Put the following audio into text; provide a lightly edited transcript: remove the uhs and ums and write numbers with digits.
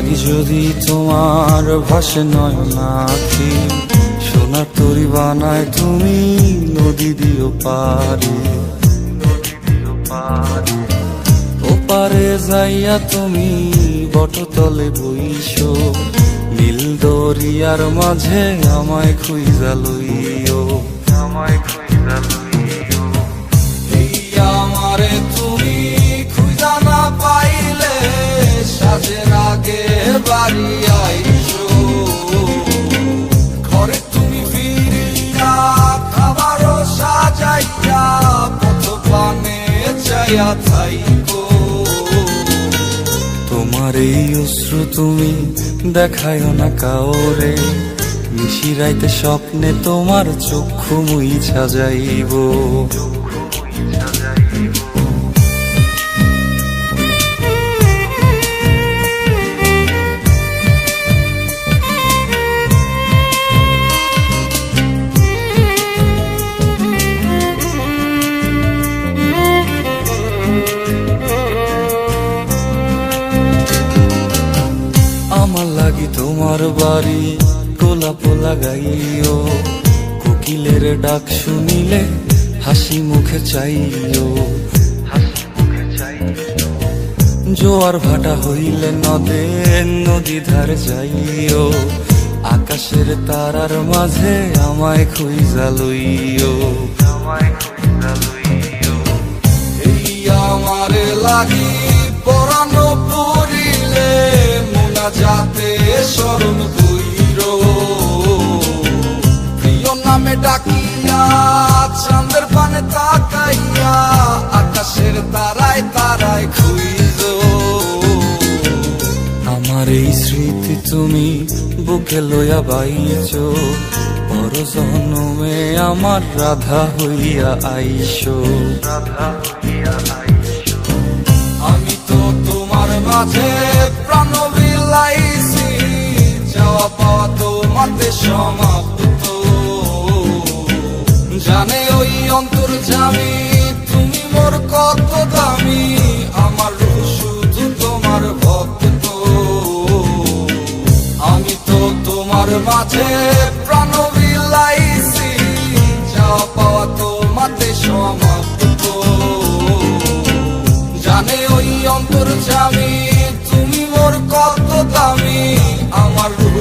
লাগি যদি তোমার ভাসে নয়নাখি, সোনার তরি বানায় তুমি নদী দিও পারে। ওপারে যাইয়া তুমি বটতলে বইসো, নীল দরিয়ার মাঝে আমায় খুঁজা লইও, আমায় খুঁজা লইও। এই আমারে তুমি খুঁজা না পাইলে সাজের আগে বাড়ি আইসো, ঘরে তুমি ফিরিয়া খাবারও সাজাইয়া পথ পানে চাইয়া থাইকো। তোমার এই অশ্রু তুমি দেখায়ও না কাউরে, নিশিরাইতে স্বপ্নে তোমার চক্ষু মুইছা যাইব। আমার লাগি তোমার বাড়ি গোলাপ লাগাইও, কোকিলের ডাক শুনিলে হাসি মুখে চাইও, জোয়ার ভাটা হইলে নদে নদী ধার যাইও, আকাশের তারার মাঝে আমায় খুঁজা লইও, আমায় খুঁজা লইও। এই আমারে লাগি পরানো পড়িলে যাতে স্মরণ কইর, প্রিয় নামে ডাকিয়া চাঁদের পানে তাকাইয়া আকাশের তারায় তারায় খুইজ। আমার এই স্মৃতি তুমি বুকে লইয়া বাইছো, পর জন্মে আমার রাধা হইয়া আইসো, রাধা হইয়া আইসো। আমি তো তোমার মাঝে প্রাণ বিলাইছি, যাওয়া পাওয়া তোমাতে সমাপ্ত। জানে ওই অন্তর্যামী তুমি মোর কত দামি, আমার রূহ শুধু তোমার ভক্ত। আমি তো তোমার মাঝে প্রাণ বিলাইছি, যাওয়া পাওয়া তোমাতে সমাপ্ত। জানে ওই অন্তর্যামী তুমি মোর কত দামি, আমার রূহ